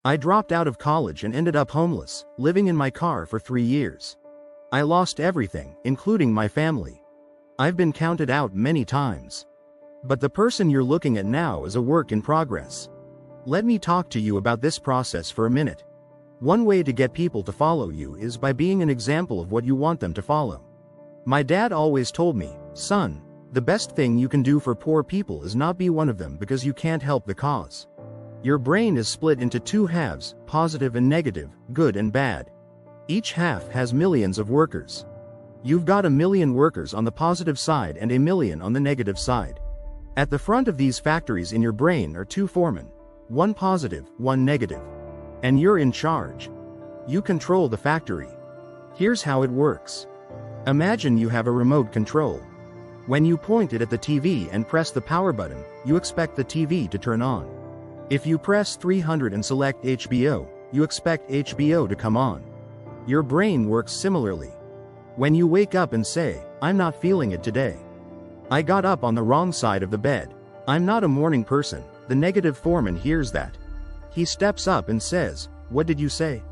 I dropped out of college and ended up homeless, living in my car for 3 years. I lost everything, including my family. I've been counted out many times. But the person you're looking at now is a work in progress. Let me talk to you about this process for a minute. One way to get people to follow you is by being an example of what you want them to follow. My dad always told me, son, the best thing you can do for poor people is not be one of them because you can't help the cause. Your brain is split into 2 halves, positive and negative, good and bad. Each half has millions of workers. You've got 1 million workers on the positive side and 1 million on the negative side. At the front of these factories in your brain are 2 foremen, 1 positive, 1 negative. And you're in charge. You control the factory. Here's how it works. Imagine you have a remote control. When you point it at the TV and press the power button, you expect the TV to turn on. If you press 300 and select HBO, you expect HBO to come on. Your brain works similarly. When you wake up and say, I'm not feeling it today. I got up on the wrong side of the bed. I'm not a morning person, the negative foreman hears that. He steps up and says, what did you say?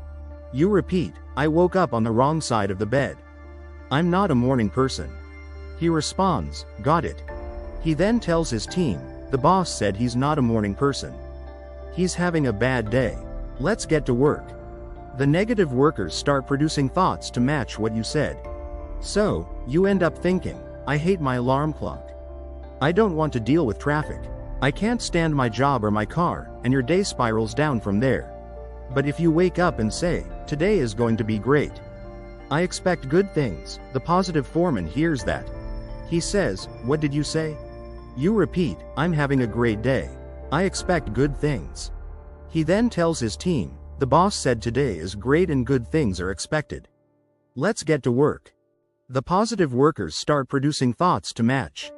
You repeat, I woke up on the wrong side of the bed. I'm not a morning person. He responds, got it. He then tells his team, the boss said he's not a morning person. He's having a bad day. Let's get to work. The negative workers start producing thoughts to match what you said. So, you end up thinking, I hate my alarm clock. I don't want to deal with traffic. I can't stand my job or my car, and your day spirals down from there. But if you wake up and say, today is going to be great. I expect good things, the positive foreman hears that. He says, what did you say? You repeat, I'm having a great day. I expect good things. He then tells his team, the boss said today is great and good things are expected. Let's get to work. The positive workers start producing thoughts to match.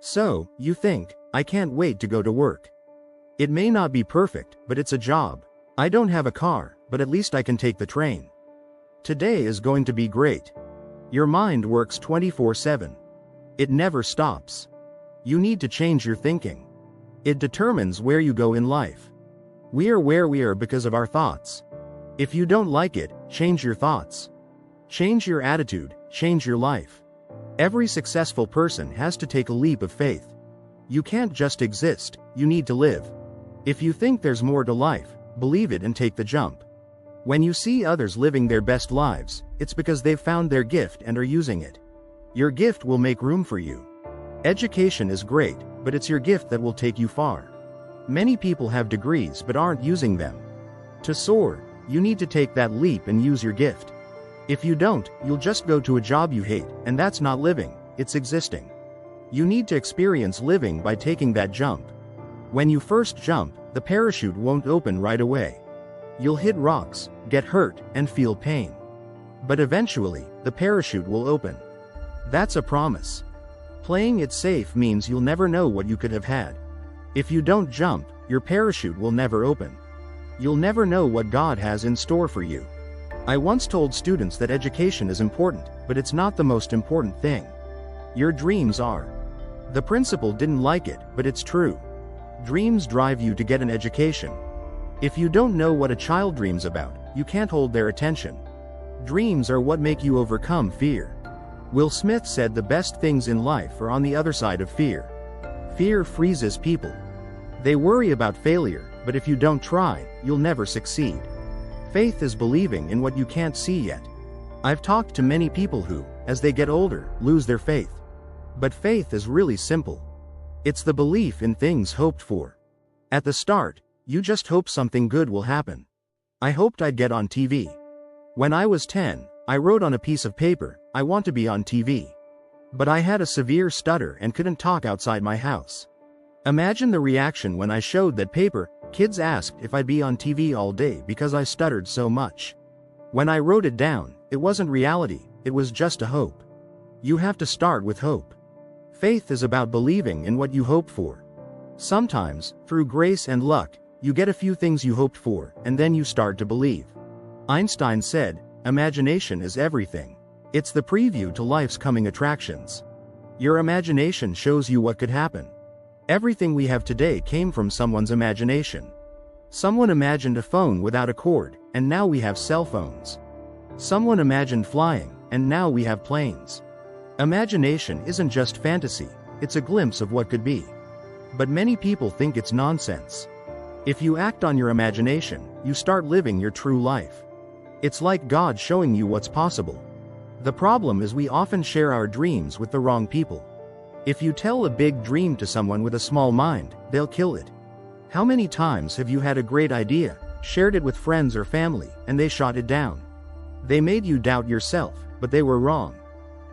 So, you think, I can't wait to go to work. It may not be perfect, but it's a job. I don't have a car, but at least I can take the train. Today is going to be great. Your mind works 24/7. It never stops. You need to change your thinking. It determines where you go in life. We are where we are because of our thoughts. If you don't like it, change your thoughts. Change your attitude, change your life. Every successful person has to take a leap of faith. You can't just exist, you need to live. If you think there's more to life, believe it and take the jump. When you see others living their best lives, it's because they've found their gift and are using it. Your gift will make room for you. Education is great, but it's your gift that will take you far. Many people have degrees but aren't using them. To soar, you need to take that leap and use your gift. If you don't, you'll just go to a job you hate, and that's not living, it's existing. You need to experience living by taking that jump. When you first jump, the parachute won't open right away. You'll hit rocks, get hurt, and feel pain. But eventually, the parachute will open. That's a promise. Playing it safe means you'll never know what you could have had. If you don't jump, your parachute will never open. You'll never know what God has in store for you. I once told students that education is important, but it's not the most important thing. Your dreams are. The principal didn't like it, but it's true. Dreams drive you to get an education. If you don't know what a child dreams about, you can't hold their attention. Dreams are what make you overcome fear. Will Smith said the best things in life are on the other side of fear. Fear freezes people. They worry about failure, but if you don't try, you'll never succeed. Faith is believing in what you can't see yet. I've talked to many people who, as they get older, lose their faith. But faith is really simple. It's the belief in things hoped for. At the start, you just hope something good will happen. I hoped I'd get on TV. When I was 10, I wrote on a piece of paper, I want to be on TV. But I had a severe stutter and couldn't talk outside my house. Imagine the reaction when I showed that paper. Kids asked if I'd be on TV all day because I stuttered so much. When I wrote it down, it wasn't reality, it was just a hope. You have to start with hope. Faith is about believing in what you hope for. Sometimes, through grace and luck, you get a few things you hoped for, and then you start to believe. Einstein said, imagination is everything. It's the preview to life's coming attractions. Your imagination shows you what could happen. Everything we have today came from someone's imagination. Someone imagined a phone without a cord, and now we have cell phones. Someone imagined flying, and now we have planes. Imagination isn't just fantasy, it's a glimpse of what could be. But many people think it's nonsense. If you act on your imagination, you start living your true life. It's like God showing you what's possible. The problem is we often share our dreams with the wrong people. If you tell a big dream to someone with a small mind, they'll kill it. How many times have you had a great idea, shared it with friends or family, and they shot it down? They made you doubt yourself, but they were wrong.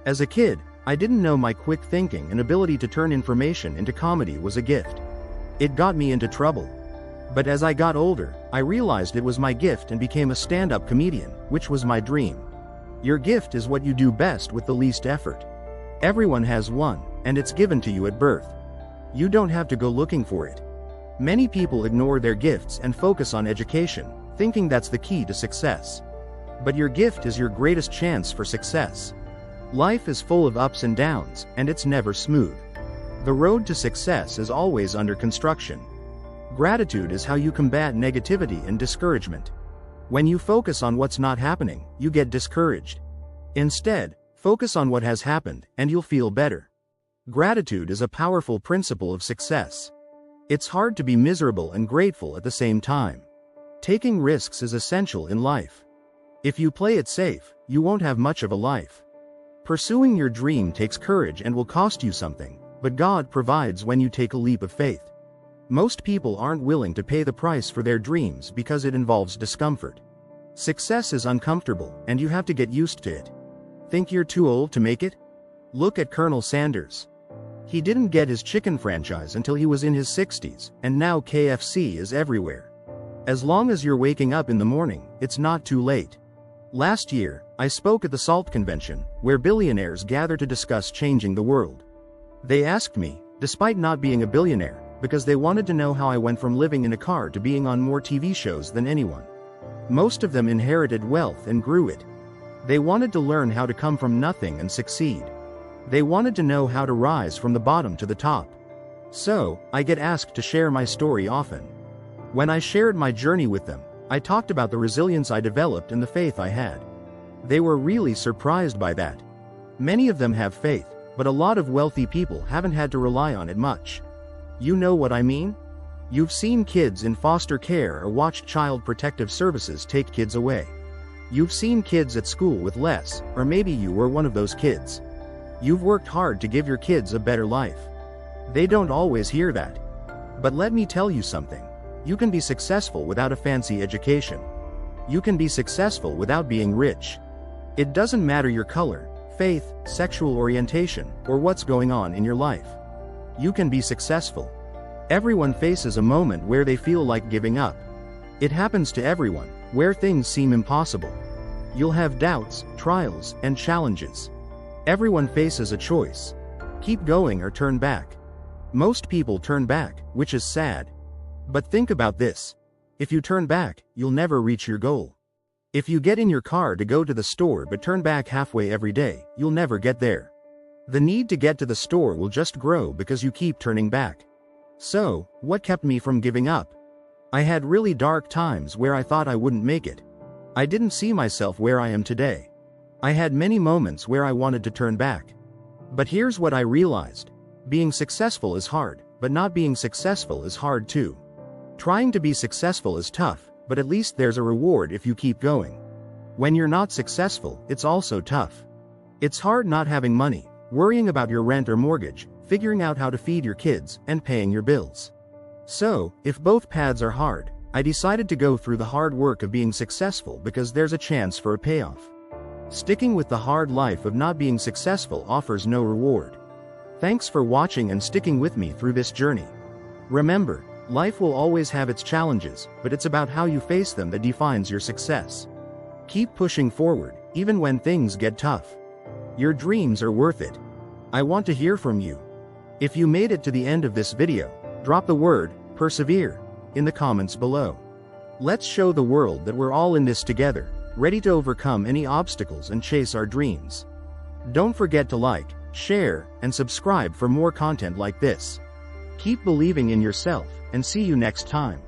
As a kid, I didn't know my quick thinking and ability to turn information into comedy was a gift. It got me into trouble. But as I got older, I realized it was my gift and became a stand-up comedian, which was my dream. Your gift is what you do best with the least effort. Everyone has one, and it's given to you at birth. You don't have to go looking for it. Many people ignore their gifts and focus on education, thinking that's the key to success. But your gift is your greatest chance for success. Life is full of ups and downs, and it's never smooth. The road to success is always under construction. Gratitude is how you combat negativity and discouragement. When you focus on what's not happening, you get discouraged. Instead, focus on what has happened, and you'll feel better. Gratitude is a powerful principle of success. It's hard to be miserable and grateful at the same time. Taking risks is essential in life. If you play it safe, you won't have much of a life. Pursuing your dream takes courage and will cost you something, but God provides when you take a leap of faith. Most people aren't willing to pay the price for their dreams because it involves discomfort. Success is uncomfortable, and you have to get used to it. Think you're too old to make it? Look at Colonel Sanders. He didn't get his chicken franchise until he was in his 60s, and now KFC is everywhere. As long as you're waking up in the morning, it's not too late. Last year, I spoke at the SALT convention, where billionaires gather to discuss changing the world. They asked me, despite not being a billionaire, because they wanted to know how I went from living in a car to being on more TV shows than anyone. Most of them inherited wealth and grew it. They wanted to learn how to come from nothing and succeed. They wanted to know how to rise from the bottom to the top. So, I get asked to share my story often. When I shared my journey with them, I talked about the resilience I developed and the faith I had. They were really surprised by that. Many of them have faith, but a lot of wealthy people haven't had to rely on it much. You know what I mean? You've seen kids in foster care or watched Child Protective Services take kids away. You've seen kids at school with less, or maybe you were one of those kids. You've worked hard to give your kids a better life. They don't always hear that. But let me tell you something. You can be successful without a fancy education. You can be successful without being rich. It doesn't matter your color, faith, sexual orientation, or what's going on in your life. You can be successful. Everyone faces a moment where they feel like giving up. It happens to everyone, where things seem impossible. You'll have doubts, trials, and challenges. Everyone faces a choice. Keep going or turn back. Most people turn back, which is sad. But think about this. If you turn back, you'll never reach your goal. If you get in your car to go to the store but turn back halfway every day, you'll never get there. The need to get to the store will just grow because you keep turning back. So, what kept me from giving up? I had really dark times where I thought I wouldn't make it. I didn't see myself where I am today. I had many moments where I wanted to turn back. But here's what I realized. Being successful is hard, but not being successful is hard too. Trying to be successful is tough, but at least there's a reward if you keep going. When you're not successful, it's also tough. It's hard not having money, worrying about your rent or mortgage, figuring out how to feed your kids, and paying your bills. So, if both paths are hard, I decided to go through the hard work of being successful because there's a chance for a payoff. Sticking with the hard life of not being successful offers no reward. Thanks for watching and sticking with me through this journey. Remember, life will always have its challenges, but it's about how you face them that defines your success. Keep pushing forward, even when things get tough. Your dreams are worth it. I want to hear from you. If you made it to the end of this video, drop the word, persevere, in the comments below. Let's show the world that we're all in this together, ready to overcome any obstacles and chase our dreams. Don't forget to like, share, and subscribe for more content like this. Keep believing in yourself, and see you next time.